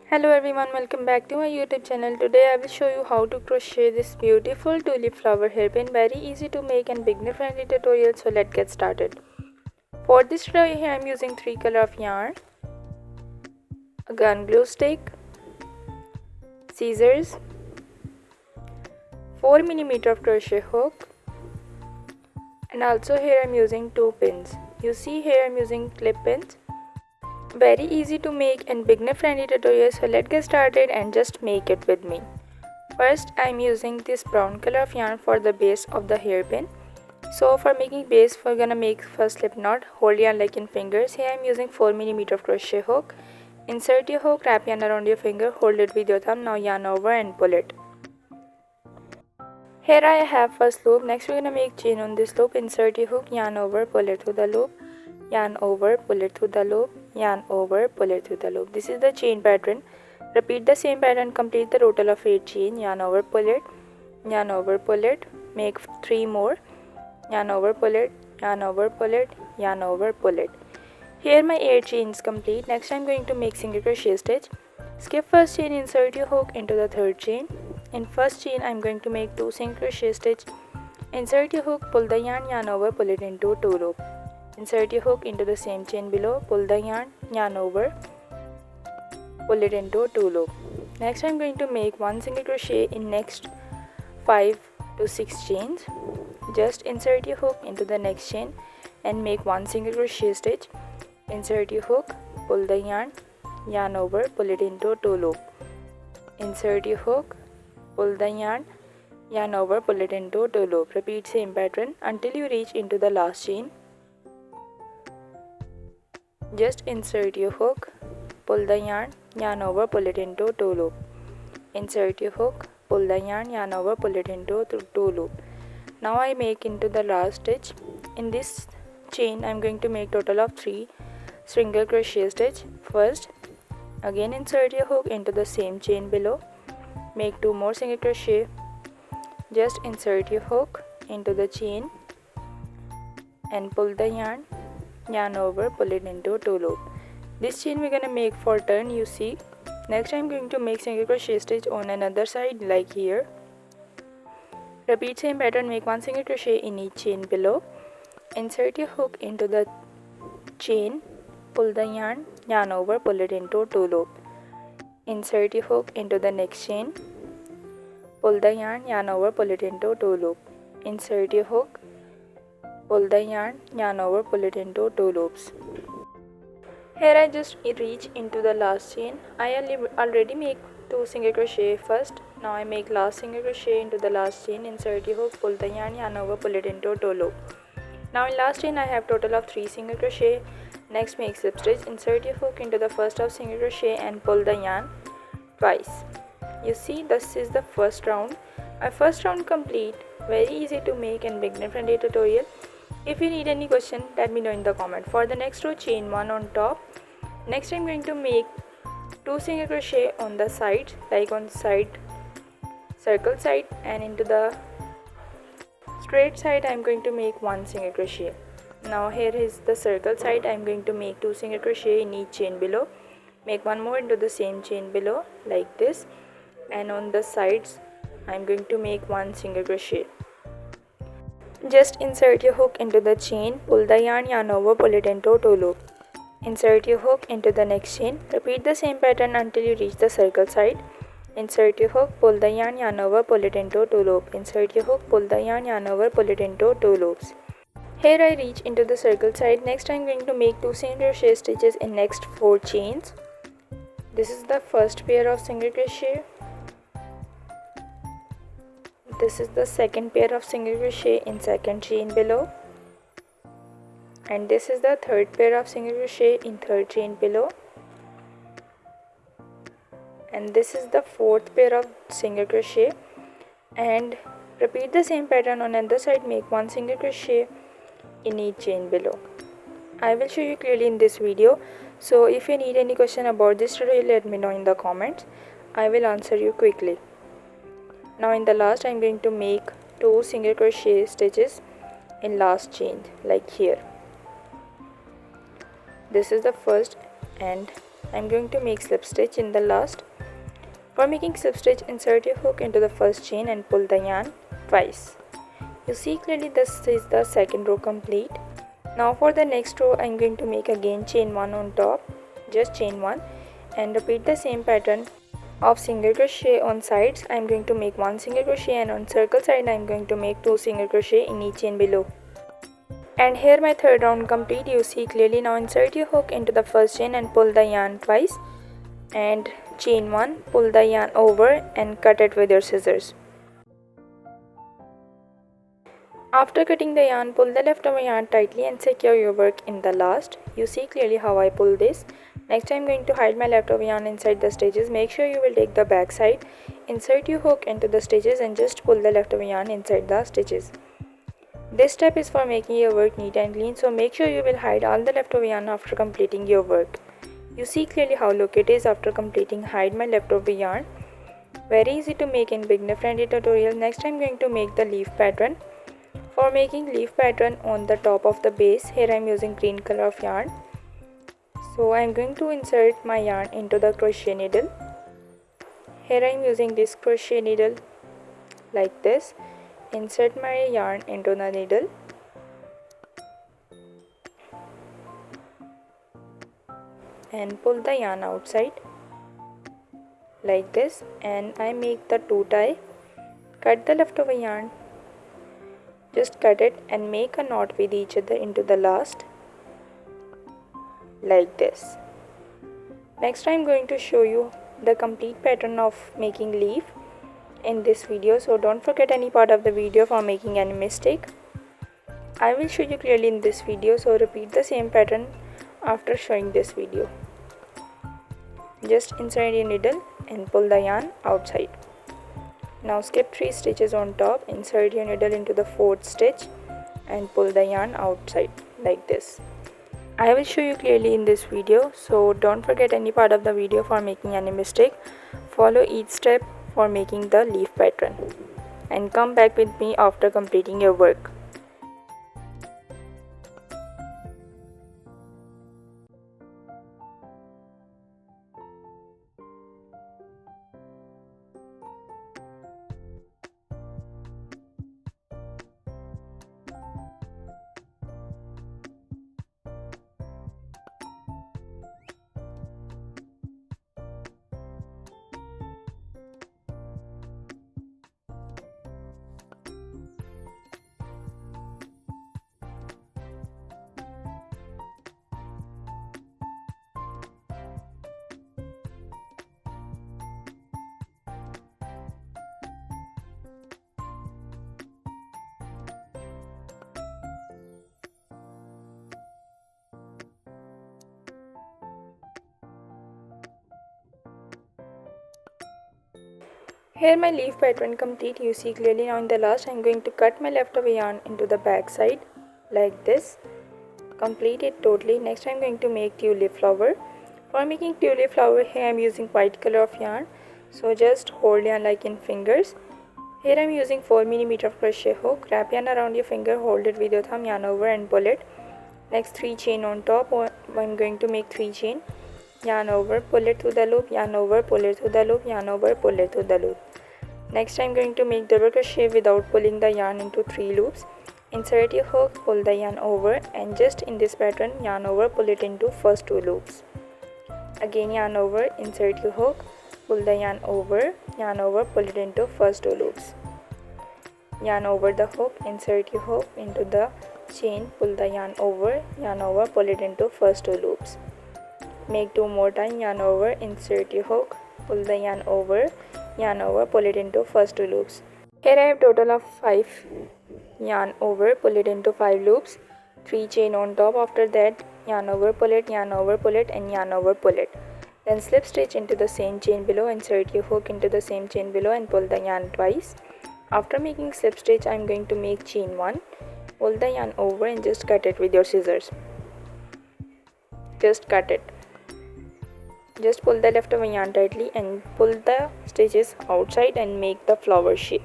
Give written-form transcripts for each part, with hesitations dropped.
Hello everyone, welcome back to my YouTube channel. Today I will show you how to crochet this beautiful tulip flower hairpin. Very easy to make and beginner friendly tutorial, so let's get started. For this tutorial here I am using 3 color of yarn, a gun glue stick, scissors, 4mm of crochet hook, and also here I am using 2 pins. You see here I am using clip pins. Very easy to make and beginner friendly tutorial, so let's get started and just make it with me. First I am using this brown color of yarn for the base of the hairpin. So for making base, we're gonna make first slip knot. Hold yarn like in fingers. Here I am using 4mm of crochet hook. Insert your hook, wrap yarn around your finger, hold it with your thumb. Now yarn over and pull it. Here I have first loop. Next we're gonna make chain on this loop. Insert your hook, yarn over, pull it through the loop. Yarn over, pull it through the loop. Yarn over, pull it through the loop. This is the chain pattern. Repeat the same pattern, complete the total of 8 chain. Yarn over, pull it. Yarn over, pull it. Make 3 more. Yarn over, pull it. Yarn over, pull it. Yarn over, pull it. Here my 8 chains complete. Next I'm going to make single crochet stitch. Skip first chain, insert your hook into the third chain. In first chain I'm going to make 2 single crochet stitch. Insert your hook, pull the yarn, yarn over, pull it into 2 loop. Insert your hook into the same chain below, pull the yarn, yarn over, pull it into 2 loop. Next I'm going to make 1 single crochet in next 5 to 6 chains. Just insert your hook into the next chain and make 1 single crochet stitch. Insert your hook, pull the yarn, yarn over, pull it into 2 loop. Insert your hook, pull the yarn, yarn over, pull it into 2 loop. Repeat same pattern until you reach into the last chain. Just insert your hook, pull the yarn, yarn over, pull it into 2 loop. Insert your hook, pull the yarn over, pull it into 2 loop. Now I make into the last stitch. In this chain I am going to make total of 3 single crochet stitch. First, again insert your hook into the same chain below. Make 2 more single crochet. Just insert your hook into the chain and pull the yarn over, pull it into 2 loop. This chain we're gonna make for turn, you see. Next I'm going to make single crochet stitch on another side like here. Repeat same pattern, make 1 single crochet in each chain below. Insert your hook into the chain, pull the yarn over, pull it into 2 loop. Insert your hook into the next chain, pull the yarn over, pull it into 2 loop. Insert your hook, pull the yarn over, pull it into 2 loops. Here I just reach into the last chain. I already make 2 single crochet first. Now I make last single crochet into the last chain. Insert your hook, pull the yarn over, pull it into 2 loop. Now in last chain I have total of 3 single crochet. Next make slip stitch. Insert your hook into the first of single crochet and pull the yarn twice. You see, this is the first round. My first round complete. Very easy to make and beginner friendly tutorial. If you need any question, let me know in the comment. For the next row, chain 1 on top. Next I'm going to make 2 single crochet on the side, like on side, circle side, and into the straight side I'm going to make 1 single crochet. Now here is the circle side. I'm going to make 2 single crochet in each chain below. Make 1 more into the same chain below like this, and on the sides I'm going to make 1 single crochet. Just insert your hook into the chain, pull the yarn over, pull it into 2 loop. Insert your hook into the next chain. Repeat the same pattern until you reach the circle side. Insert your hook, pull the yarn over, pull it into 2 loop. Insert your hook, pull the yarn over, pull it into 2 loops. Here I reach into the circle side. Next I'm going to make 2 single crochet stitches in next 4 chains. This is the first pair of single crochet. This is the second pair of single crochet in second chain below, and this is the third pair of single crochet in third chain below, and this is the fourth pair of single crochet. And repeat the same pattern on other side. Make 1 single crochet in each chain below. I will show you clearly in this video, so if you need any question about this tutorial, let me know in the comments. I will answer you quickly. Now in the last I'm going to make 2 single crochet stitches in last chain like here. This is the first and I'm going to make slip stitch in the last. For making slip stitch, insert your hook into the first chain and pull the yarn twice. You see clearly this is the second row complete. Now for the next row, I'm going to make again chain 1 on top, just chain 1, and repeat the same pattern of single crochet on sides. I'm going to make 1 single crochet, and on circle side I'm going to make 2 single crochet in each chain below. And here my third round complete. You see clearly. Now insert your hook into the first chain and pull the yarn twice, and chain 1, pull the yarn over and cut it with your scissors. After cutting the yarn, pull the leftover yarn tightly and secure your work in the last. You see clearly how I pull this. Next I'm going to hide my leftover yarn inside the stitches. Make sure you will take the back side, insert your hook into the stitches and just pull the leftover yarn inside the stitches. This step is for making your work neat and clean, so make sure you will hide all the leftover yarn after completing your work. You see clearly how look it is after completing hide my leftover yarn. Very easy to make in beginner friendly tutorial. Next I'm going to make the leaf pattern. For making leaf pattern on the top of the base, here I am using green color of yarn. So I am going to insert my yarn into the crochet needle. Here I am using this crochet needle like this. Insert my yarn into the needle. And pull the yarn outside like this, and I make the two tie. Cut the leftover yarn. Just cut it and make a knot with each other into the last like this. Next I am going to show you the complete pattern of making leaf in this video, so don't forget any part of the video for making any mistake. I will show you clearly in this video, so repeat the same pattern after showing this video. Just insert your needle and pull the yarn outside. Now skip 3 stitches on top, insert your needle into the 4th stitch and pull the yarn outside like this. I will show you clearly in this video, so don't forget any part of the video for making any mistake. Follow each step for making the leaf pattern and come back with me after completing your work. Here my leaf pattern complete. You see clearly. Now in the last I am going to cut my leftover yarn into the back side like this. Complete it totally. Next I am going to make tulip flower. For making tulip flower, here I am using white color of yarn. So just hold yarn like in fingers. Here I am using 4 mm of crochet hook. Wrap yarn around your finger, hold it with your thumb, yarn over and pull it. Next 3 chain on top. I am going to make 3 chain. Yarn over, pull it through the loop, yarn over, pull it through the loop, yarn over, pull it through the loop. Next I am going to make double crochet without pulling the yarn into 3 loops. Insert your hook, pull the yarn over, and just in this pattern yarn over, pull it into first 2 loops. Again yarn over, insert your hook, pull the yarn over, pull it into first 2 loops. Yarn over the hook, insert your hook into the chain, pull the yarn over, pull it into first 2 loops. Make 2 more times. Yarn over, insert your hook, pull the yarn over, pull it into first 2 loops. Here I have total of 5 yarn over, pull it into 5 loops, 3 chain on top. After that yarn over, pull it, and yarn over, pull it. Then slip stitch into the same chain below, insert your hook into the same chain below and pull the yarn twice. After making slip stitch I am going to make chain 1, pull the yarn over and just cut it with your scissors. Just cut it. Just pull the leftover yarn tightly and pull the stitches outside and make the flower shape.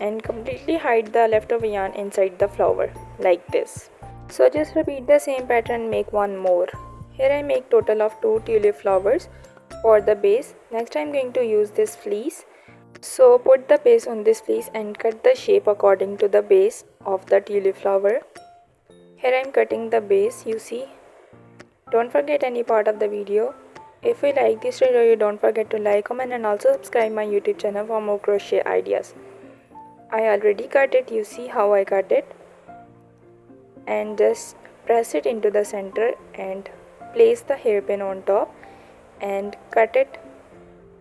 And completely hide the leftover yarn inside the flower like this. So just repeat the same pattern, make one more. Here I make total of 2 tulip flowers for the base. Next I am going to use this fleece. So put the base on this fleece and cut the shape according to the base of the tulip flower. Here I am cutting the base, you see. Don't forget any part of the video. If you like this video, don't forget to like, comment and also subscribe my YouTube channel for more crochet ideas. I already cut it, you see how I cut it. And just press it into the center and place the hairpin on top and cut it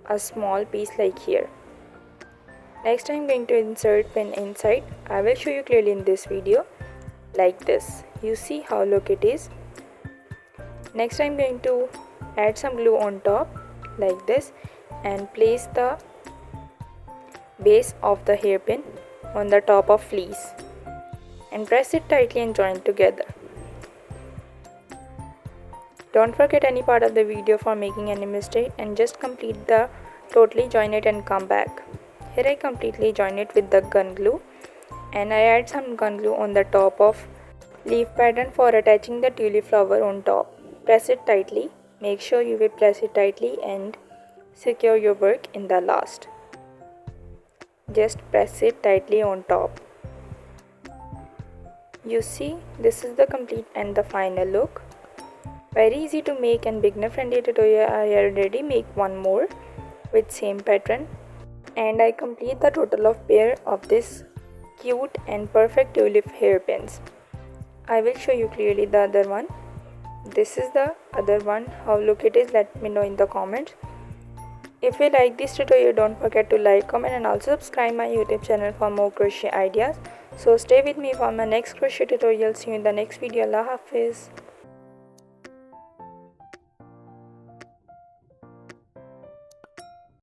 a small piece like here. Next I am going to insert pin inside. I will show you clearly in this video like this. You see how look it is. Next I am going to add some glue on top like this and place the base of the hairpin on the top of fleece and press it tightly and join together. Don't forget any part of the video for making any mistake and just complete the totally join it and come back. Here I completely join it with the gun glue and I add some gun glue on the top of leaf pattern for attaching the tulip flower on top. Press it tightly. Make sure you will press it tightly and secure your work in the last. Just press it tightly on top. You see, this is the complete and the final look. Very easy to make and beginner friendly tutorial. I already make one more with same pattern and I complete the total of pair of this cute and perfect tulip hairpins. I will show you clearly the other one. This is the other one. How look it is, let me know in the comments. If you like this tutorial, don't forget to like, comment and also subscribe my YouTube channel for more crochet ideas. So stay with me for my next crochet tutorial. See you in the next video. Allah Hafiz.